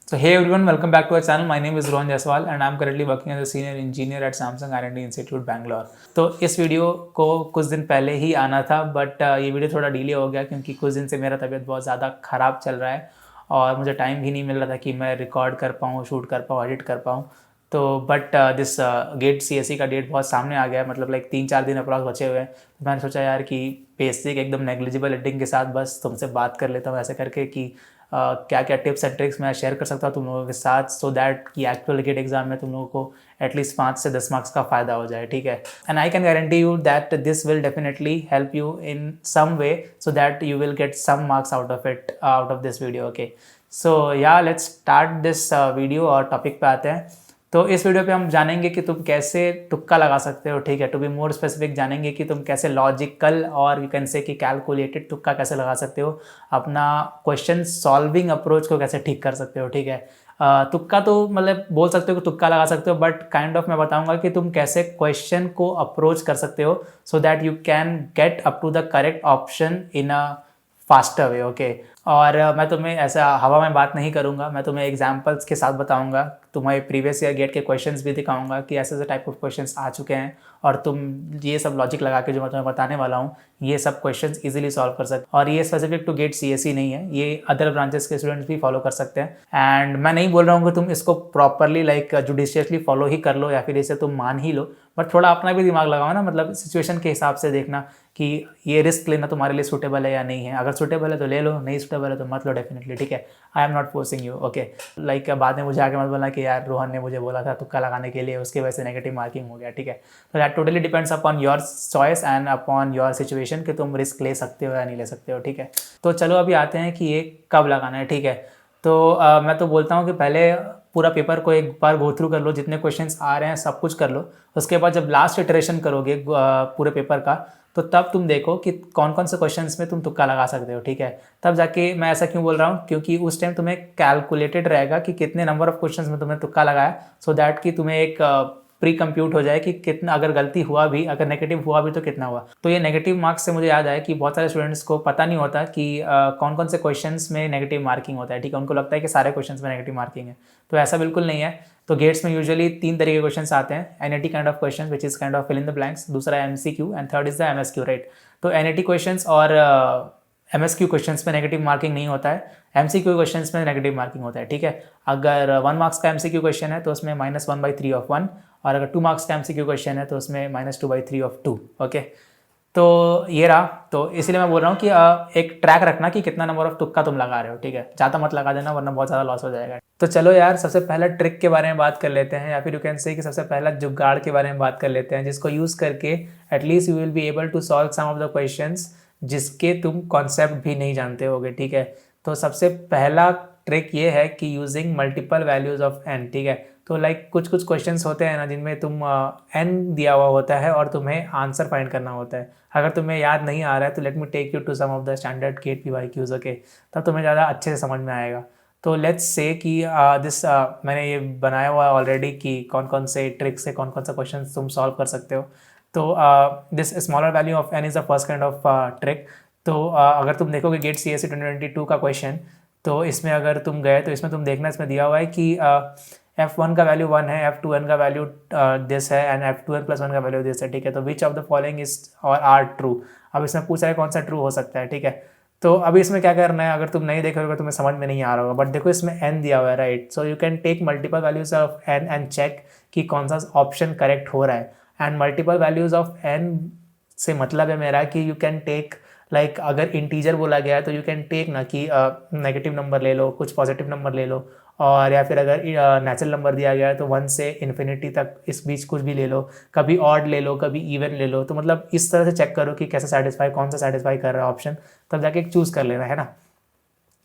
So hey everyone, welcome back to our channel. My name is Rohan Jaiswal and I'm currently working as a senior engineer at Samsung R&D Institute Bangalore. तो इस video को कुछ दिन पहले ही आना था but ये video थोड़ा डिले हो गया क्योंकि कुछ दिन से मेरा तबीयत बहुत ज़्यादा ख़राब चल रहा है और मुझे टाइम भी नहीं मिल रहा था कि मैं रिकॉर्ड कर पाऊँ, शूट कर पाऊँ, एडिट कर पाऊँ। तो बट दिस गेट CSE का डेट बहुत सामने आ गया है, मतलब लाइक 3-4 दिन अप्रॉक्स बचे हुए हैं। तो मैंने सोचा यार कि बेसिक एकदम नेग्लिजिबल एडिटिंग के साथ बस तुमसे बात कर लेता हूँ ऐसे करके कि क्या क्या टिप्स एंड ट्रिक्स मैं शेयर कर सकता हूँ तुम लोगों के साथ, सो दैट कि एक्चुअल गेट एग्जाम में तुम लोगों को एटलीस्ट 5 से 10 मार्क्स का फ़ायदा हो जाए, ठीक है। And I can guarantee you that this will definitely help you in some way so that you will get some marks out of it, out of this video. Okay, so yeah let's start this video और topic पे आते हैं। तो इस video पे हम जानेंगे कि तुम कैसे तुक्का लगा सकते हो, ठीक है। टू बी मोर स्पेसिफिक जानेंगे कि तुम कैसे लॉजिकल और यू कैन से कि कैलकुलेटेड तुक्का कैसे लगा सकते हो, अपना क्वेश्चन सॉल्विंग अप्रोच को कैसे ठीक कर सकते हो, ठीक है। तुक्का तो मतलब बोल सकते हो कि तुक्का लगा सकते हो बट काइंड ऑफ मैं बताऊंगा कि तुम कैसे क्वेश्चन को अप्रोच कर सकते हो so that you can get up to the correct option in a faster way, okay. और मैं तुम्हें ऐसा हवा में बात नहीं करूंगा, मैं तुम्हें एग्जांपल्स के साथ बताऊंगा, तुम्हारे प्रीवियस ईयर गेट के क्वेश्चंस भी दिखाऊंगा कि ऐसे ऐसे टाइप ऑफ क्वेश्चंस आ चुके हैं और तुम ये सब लॉजिक लगा के जो मैं तुम्हें बताने वाला हूँ ये सब क्वेश्चंस इजीली सॉल्व कर सकते। और ये स्पेसिफिक टू गेट CSE नहीं है, ये अदर ब्रांचेस के स्टूडेंट्स भी फॉलो कर सकते हैं। एंड मैं नहीं बोल रहा हूँ कि तुम इसको प्रॉपरली लाइक जुडिशियसली फॉलो ही कर लो या फिर इसे तुम मान ही लो, बट थोड़ा अपना भी दिमाग लगाओ ना, मतलब सिचुएशन के हिसाब से देखना कि ये रिस्क लेना तुम्हारे लिए सूटेबल है या नहीं है। अगर सूटेबल है तो ले लो, नहीं सूटेबल है तो मत लो डेफिनेटली, ठीक है। आई am not forcing you, okay. Like बाद में मुझे आगे मत बोलना कि यार रोहन ने मुझे बोला था तुक्का लगाने के लिए, उसकी वजह से नेगेटिव मार्किंग हो गया, ठीक है। तो that totally depends upon your choice and upon your situation कि तुम रिस्क ले सकते हो या नहीं ले सकते हो, ठीक है। तो चलो अभी आते हैं कि ये कब लगाना है, ठीक है। तो मैं तो बोलता हूँ कि पहले पूरा पेपर को एक बार गो थ्रू कर लो, जितने क्वेश्चंस आ रहे हैं सब कुछ कर लो। उसके बाद जब लास्ट इटरेशन करोगे पूरे पेपर का तो तब तुम देखो कि कौन कौन से क्वेश्चंस में तुम तुक्का लगा सकते हो, ठीक है। तब जाके मैं ऐसा क्यों बोल रहा हूँ क्योंकि उस टाइम तुम्हें कैलकुलेटेड रहेगा कि कितने नंबर ऑफ क्वेश्चंस में तुमने तुक्का लगाया, सो दैट कि तुम्हें एक प्री कंप्यूट हो जाए कि कितना अगर गलती हुआ भी, अगर नेगेटिव हुआ भी तो कितना हुआ। तो ये नेगेटिव मार्क्स से मुझे याद आया कि बहुत सारे स्टूडेंट्स को पता नहीं होता कि कौन कौन से क्वेश्चंस में नेगेटिव मार्किंग होता है, ठीक है। उनको लगता है कि सारे क्वेश्चंस में नेगेटिव मार्किंग है, तो ऐसा बिल्कुल नहीं है। तो गेट्स में यूजुअली 3 तरीके के क्वेश्चंस आते हैं, NAT kind of question which is kind of fill in the blanks, दूसरा MCQ and third is the MSQ, right. तो NAT क्वेश्चंस और MSQ क्वेश्चंस में नेगेटिव मार्किंग नहीं होता है, MCQ क्वेश्चंस में नेगेटिव मार्किंग होता है, ठीक है। अगर 1 मार्क्स का MCQ क्वेश्चन है तो उसमें -1/3 ऑफ 1, और अगर 2 मार्क्स का MCQ क्वेश्चन है तो उसमें -2/3 ऑफ 2, ओके। तो ये रहा, तो इसलिए मैं बोल रहा हूँ कि एक ट्रैक रखना कि कितना नंबर ऑफ तुक्का तुम लगा रहे हो, ठीक है। ज़्यादा मत लगा देना वरना बहुत ज़्यादा लॉस हो जाएगा। तो चलो यार सबसे पहला ट्रिक के बारे में बात कर लेते हैं, या फिर यू कैन से कि सबसे पहला जुगाड़ के बारे में बात कर लेते हैं, जिसको यूज़ करके at least you will be able to solve some of the questions जिसके तुम कॉन्सेप्ट भी नहीं जानते होगे, ठीक है। तो सबसे पहला ट्रिक ये है कि using multiple values of n, ठीक है। तो लाइक कुछ कुछ क्वेश्चंस होते हैं ना जिनमें तुम n दिया हुआ होता है और तुम्हें आंसर फाइंड करना होता है। अगर तुम्हें याद नहीं आ रहा है तो let me take you to some of the standard GATE PYQs, okay. तब तुम्हें ज़्यादा अच्छे से समझ में आएगा। तो लेट्स से कि मैंने ये बनाया हुआ है ऑलरेडी कि कौन कौन से ट्रिक से कौन कौन सा क्वेश्चन तुम सॉल्व कर सकते हो। तो this smaller value of n is the first kind of trick. तो अगर तुम देखोगे गेट CSE 2022 का क्वेश्चन, तो इसमें अगर तुम गए तो इसमें तुम देखना, इसमें दिया हुआ है कि F1 का वैल्यू 1 है, F2n का वैल्यू दिस है एंड F2n + 1 का वैल्यू दिस है, ठीक है। तो which of the following is और आर ट्रू। अब इसमें पूछ रहा है कौन सा ट्रू हो सकता है, ठीक है। तो अभी इसमें क्या करना है, अगर तुम नहीं देखोगे तुम्हें समझ में नहीं आ रहा होगा, बट देखो इसमें n दिया हुआ है, right. So you can take multiple values of n and check कि कौन सा ऑप्शन करेक्ट हो रहा है। And multiple values of n से मतलब है मेरा कि यू कैन टेक लाइक अगर इंटीजर बोला गया है तो यू कैन टेक ना कि नेगेटिव नंबर ले लो, कुछ पॉजिटिव नंबर ले लो, और या फिर अगर नेचुरल नंबर दिया गया है तो 1 से इन्फिनिटी तक इस बीच कुछ भी ले लो, कभी ऑड ले लो कभी इवन ले लो। तो मतलब इस तरह से चेक करो कि कैसे सेटिस्फाई, कौन सा सेटिस्फाई कर रहा है ऑप्शन, तब जाके चूज़ कर लेना है ना।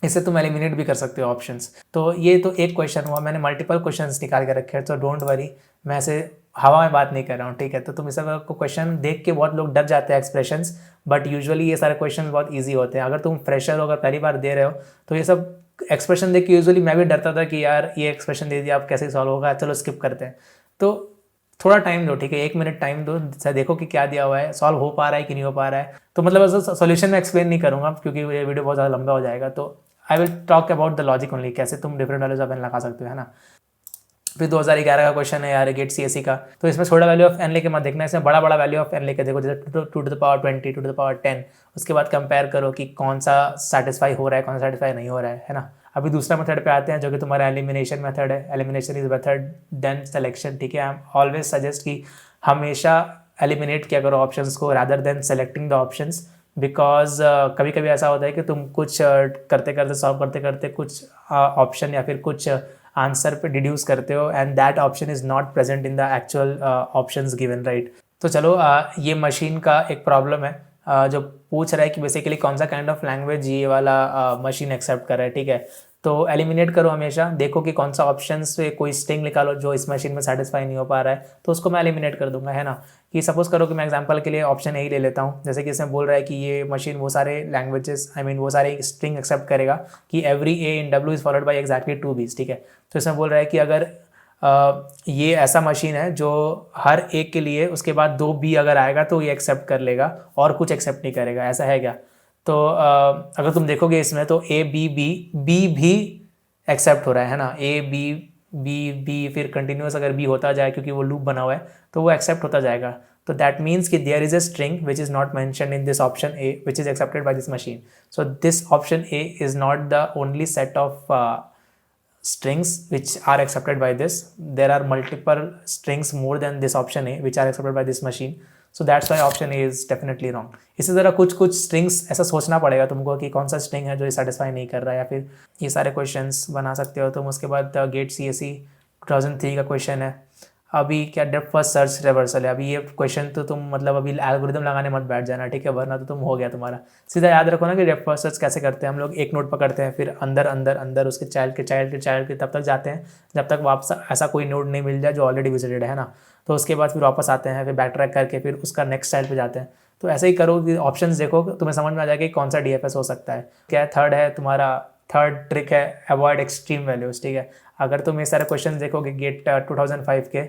इससे तुम एलिमिनेट भी कर सकते हो ऑप्शंस। तो ये तो एक क्वेश्चन हुआ, मैंने मल्टीपल क्वेश्चंस निकाल के रखे हैं, तो डोंट वरी, मैं ऐसे हवा में बात नहीं कर रहा हूँ, ठीक है। तो तुम इस को क्वेश्चन देख के बहुत लोग डर जाते हैं एक्सप्रेशंस, बट यूजुअली ये सारे क्वेश्चन बहुत ईजी होते हैं। अगर तुम फ्रेशर हो, अगर पहली बार दे रहे हो तो ये सब एक्सप्रेशन देख के यूजुअली मैं भी डरता था कि यार ये एक्सप्रेशन दे दिया, आप कैसे सॉल्व होगा, चलो स्किप करते हैं। तो थोड़ा टाइम दो, ठीक है, 1 मिनट टाइम दो, देखो कि क्या दिया हुआ है, सॉल्व हो पा रहा है कि नहीं हो पा रहा है। तो मतलब ऐसा सोल्यूशन में एक्सप्लेन नहीं करूँगा क्योंकि ये वीडियो बहुत ज़्यादा लंबा हो जाएगा। तो I will talk about the logic only, कैसे तुम डिफरेंट वैल्यूज ऑफ एन लगा सकते हो, है ना। फिर 2011 का क्वेश्चन है यार गेट सीएससी का, तो इसमें छोटा वैल्यू ऑफ एन लेके मत देखना, इसमें बड़ा बड़ा वैल्यू ऑफ एन लेके देखो, जैसे 2 to the power 20, 2 to the power 10, उसके बाद कंपेयर करो कि कौन सा सेटिस्फाई हो रहा है, कौन सा सेटिस्फाई नहीं हो रहा है ना। अभी दूसरा मेथड पे आते हैं जो कि तुम्हारा एलिमिनेशन मेथड है। Elimination is method then selection, ठीक है। आई ऑलवेज सजेस्ट कि हमेशा एलिमिनेट किया करो ऑप्शंस को rather than selecting the options, because कभी कभी ऐसा होता है कि तुम कुछ करते करते सॉल्व करते करते कुछ ऑप्शन या फिर कुछ आंसर पे डिड्यूस करते हो and that option is not present in the actual options given, right. तो चलो ये मशीन का एक प्रॉब्लम है जो पूछ रहा है कि बेसिकली कौन सा काइंड ऑफ लैंग्वेज ये वाला मशीन एक्सेप्ट कर रहा है, ठीक है। तो एलिमिनेट करो हमेशा, देखो कि कौन सा ऑप्शन से कोई स्ट्रिंग निकालो जो इस मशीन में सेटिस्फाई नहीं हो पा रहा है, तो उसको मैं एलिमिनेट कर दूंगा, है ना। कि सपोज करो कि मैं एग्जांपल के लिए ऑप्शन ए ही ले लेता हूँ, जैसे कि इसमें बोल रहा है कि ये मशीन वो सारे लैंग्वेजेस वो सारे स्ट्रिंग एक्सेप्ट करेगा कि every A in W is followed by exactly 2 बीस, ठीक है। तो इसमें बोल रहा है कि अगर ये ऐसा मशीन है जो हर एक के लिए उसके बाद 2 बी अगर आएगा तो ये एक्सेप्ट कर लेगा और कुछ एक्सेप्ट नहीं करेगा, ऐसा है क्या। तो अगर तुम देखोगे इसमें तो ए बी बी बी भी एक्सेप्ट हो रहा है ना, ए बी बी बी फिर कंटिन्यूस अगर बी होता जाए क्योंकि वो लूप बना हुआ है तो वो एक्सेप्ट होता जाएगा। तो दैट मीन्स कि there is a string which is not mention in this option A which is accepted by this machine. So this option A is not the only set of strings which are accepted by this. There are multiple strings more than this option A which are accepted by this machine. So that's why option A is definitely wrong. इसी तरह कुछ कुछ strings ऐसा सोचना पड़ेगा तुमको कि कौन सा string है जो ये satisfy नहीं कर रहा है, या फिर ये सारे questions बना सकते हो तुम। उसके बाद गेट CSE 2003 का क्वेश्चन है, अभी क्या डेप्थ फर्स्ट सर्च रिवर्सल है। अभी ये क्वेश्चन तो तुम मतलब अभी एल्गोरिदम लगाने मत बैठ जाना, ठीक है, वरना तो तुम हो गया तुम्हारा। सीधा याद रखो ना कि डेप्थ फर्स्ट सर्च कैसे करते हैं हम लोग, एक नोड पकड़ते हैं फिर अंदर अंदर अंदर उसके चाइल्ड के तब तक जाते हैं जब तक वापस ऐसा कोई नोड नहीं मिल जाए जो ऑलरेडी विजिटेड है ना। तो उसके बाद फिर वापस आते हैं, फिर बैक ट्रैक करके फिर उसका नेक्स्ट चाइल्ड पे जाते हैं। तो ऐसे ही करो कि ऑप्शंस देखो, तुम्हें समझ में आ जाएगा कि कौन सा DFS हो सकता है। क्या है, थर्ड है तुम्हारा, थर्ड ट्रिक है अवॉइड एक्सट्रीम वैल्यूज, ठीक है। अगर तुम ये सारे क्वेश्चन देखोगे गेट 2005 के,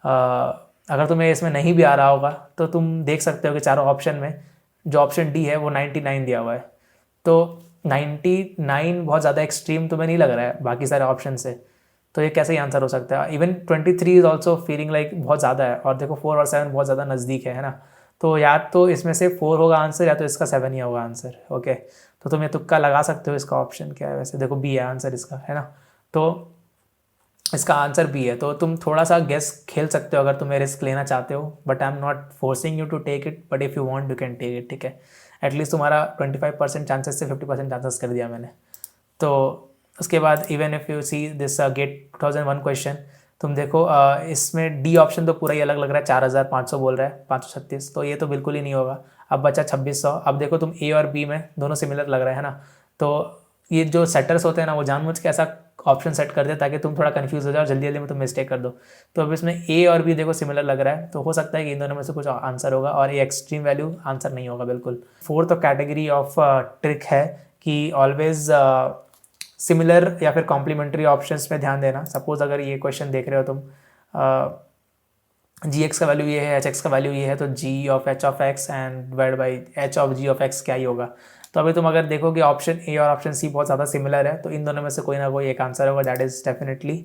अगर तुम्हें इसमें नहीं भी आ रहा होगा तो तुम देख सकते हो कि चारों ऑप्शन में जो ऑप्शन डी है वो 99 दिया हुआ है। तो 99 बहुत ज़्यादा एक्सट्रीम तुम्हें नहीं लग रहा है बाकी सारे ऑप्शन से, तो ये कैसे ही आंसर हो सकता है। Even 23 is also feeling like बहुत ज़्यादा है, और देखो 4 और 7 बहुत ज़्यादा नज़दीक है ना। तो या तो इसमें से 4 होगा आंसर या तो इसका 7 ही होगा आंसर, ओके। तो तुम ये तुक्का लगा सकते हो, इसका ऑप्शन क्या है वैसे, देखो बी है आंसर इसका, है ना। तो इसका आंसर बी है, तो तुम थोड़ा सा गेस खेल सकते हो अगर तुम्हें रिस्क लेना चाहते हो, but I am not forcing you to take it, but if you want you can take it, ठीक है। एटलीस्ट तुम्हारा 25% चांसेस से 50% चांसेस कर दिया मैंने। तो उसके बाद even if you see this GATE 2001 question, तुम देखो इसमें डी ऑप्शन तो पूरा ही अलग लग रहा है, 4500 बोल रहा है, 536, तो ये तो बिल्कुल ही नहीं होगा। अब बचा 2600। अब देखो तुम ए और बी में दोनों सिमिलर लग रहा है ना, तो ये जो सेटर्स होते हैं ना वो जानबूझ के ऐसा ऑप्शन सेट कर दे ताकि तुम थोड़ा कंफ्यूज हो जाओ, जल्दी जल्दी में तुम मिस्टेक कर दो। तो अब इसमें ए और बी देखो सिमिलर लग रहा है, तो हो सकता है कि इन दोनों में से कुछ आंसर होगा और ये एक्सट्रीम वैल्यू आंसर नहीं होगा बिल्कुल। फोर्थ कैटेगरी ऑफ ट्रिक है कि ऑलवेज सिमिलर या फिर कॉम्प्लीमेंट्री ऑप्शंस में ध्यान देना। सपोज अगर ये क्वेश्चन देख रहे हो तुम, gx का वैल्यू ये है, hx का वैल्यू ये है, तो g of h of x and divide by h of g of x क्या ही होगा। तो अभी तुम अगर देखोगे ऑप्शन ए और ऑप्शन सी बहुत ज़्यादा सिमिलर है, तो इन दोनों में से कोई ना कोई एक आंसर होगा, that is definitely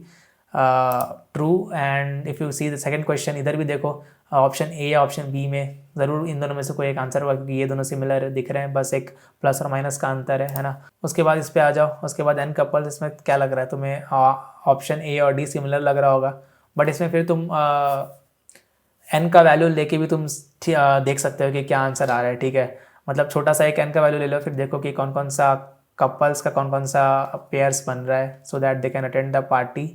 true. And if you see the second question, इधर भी देखो ऑप्शन ए या ऑप्शन बी में ज़रूर इन दोनों में से कोई एक आंसर होगा, क्योंकि ये दोनों सिमिलर दिख रहे हैं, बस एक प्लस और माइनस का अंतर है ना। उसके बाद इस पर आ जाओ, उसके बाद एन कपल्स, इसमें क्या लग रहा है तुम्हें, ऑप्शन ए और डी सिमिलर लग रहा होगा, बट इसमें फिर तुम एन का वैल्यू लेके भी तुम देख सकते हो कि क्या आंसर आ रहा है, ठीक है। मतलब छोटा सा एक एन का वैल्यू ले लो, फिर देखो कि कौन कौन सा कपल्स का कौन कौन सा पेयर्स बन रहा है, so that they can attend the party,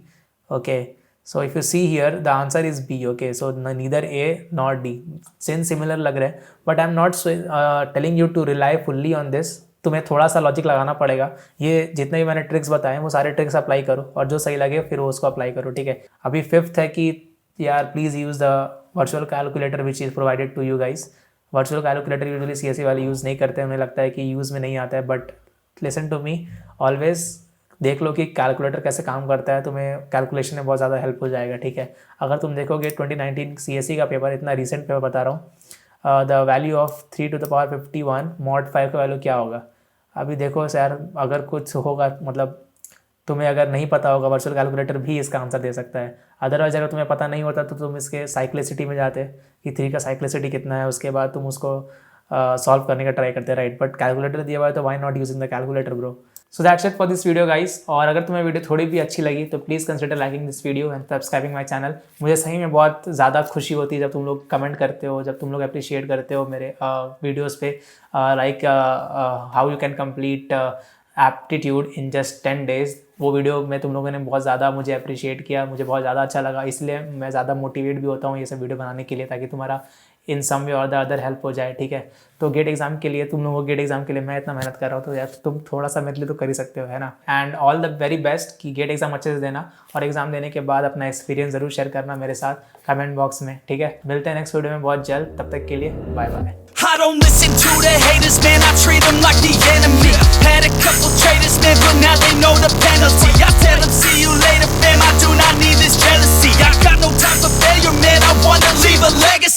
okay. So if you see here the answer is B, okay. So neither A not D, same similar लग रहे हैं, but I am not telling you to rely fully on this. तुम्हें थोड़ा सा logic लगाना पड़ेगा। ये जितने भी मैंने ट्रिक्स बताए वो सारे ट्रिक्स अप्लाई करो और जो सही लगे फिर वो उसको अप्लाई करो, ठीक है। अभी फिफ्थ है कि यार please use the virtual calculator which is provided to you guys. Virtual calculator usually CSC वाले यूज़ नहीं करते हैं, उन्हें लगता है कि यूज़ में नहीं आता है, but listen to me, always देख लो कि कैलकुलेटर कैसे काम करता है, तुम्हें कैलकुलेशन में बहुत ज़्यादा हेल्प हो जाएगा, ठीक है। अगर तुम देखोगे 2019 सीएससी का पेपर, इतना रिसेंट पेपर बता रहा हूँ, the value of 3 to the power 51 mod 5 का वैल्यू क्या होगा, अभी देखो सर, अगर कुछ होगा, मतलब तुम्हें अगर नहीं पता होगा, वर्चुअल कैलकुलेटर भी इसका आंसर दे सकता है। अदरवाइज अगर तुम्हें पता नहीं होता तो तुम इसके साइक्लिसिटी में जाते कि 3 का साइक्लिसिटी कितना है, उसके बाद तुम उसको सॉल्व करने का ट्राई करते, राइट। बट कैलकुलेटर दिया हुआ है तो why not using the calculator bro. So that's it for this video guys. और अगर तुम्हें वीडियो थोड़ी भी अच्छी लगी तो please consider liking this video and subscribing my channel. मुझे सही में बहुत ज़्यादा खुशी होती है जब तुम लोग कमेंट करते हो, जब तुम लोग अप्रिशिएट करते हो मेरे वीडियोज़ पे, like how you can complete aptitude in just 10 days। वो वीडियो में तुम लोगों ने बहुत ज़्यादा मुझे अप्रिशिएट किया, मुझे बहुत ज़्यादा अच्छा लगा, इसलिए मैं ज़्यादा मोटिवेट भी होता हूँ ये सब वीडियो बनाने के लिए, ताकि तुम्हारा इन सम वे और द अदर हेल्प हो जाए, ठीक है। तो गेट एग्जाम के लिए, तुम लोगों को गेट एग्जाम के लिए मैं इतना मेहनत कर रहा हूँ, तो यार तुम थोड़ा सा मेरे लिए तो कर ही सकते हो, है ना। And all the very best कि गेट एग्जाम अच्छे से देना, और एग्जाम देने के बाद अपना एक्सपीरियंस ज़रूर शेयर करना मेरे साथ कमेंट बॉक्स में, ठीक है। मिलते हैं नेक्स्ट वीडियो में बहुत जल्द, तब तक के लिए bye bye. I don't listen to the haters, man, I treat them like the enemy. Had a couple traitors, man, but now they know the penalty. I tell them, see you later, fam, I do not need this jealousy. I got no time for failure, man, I wanna leave a legacy.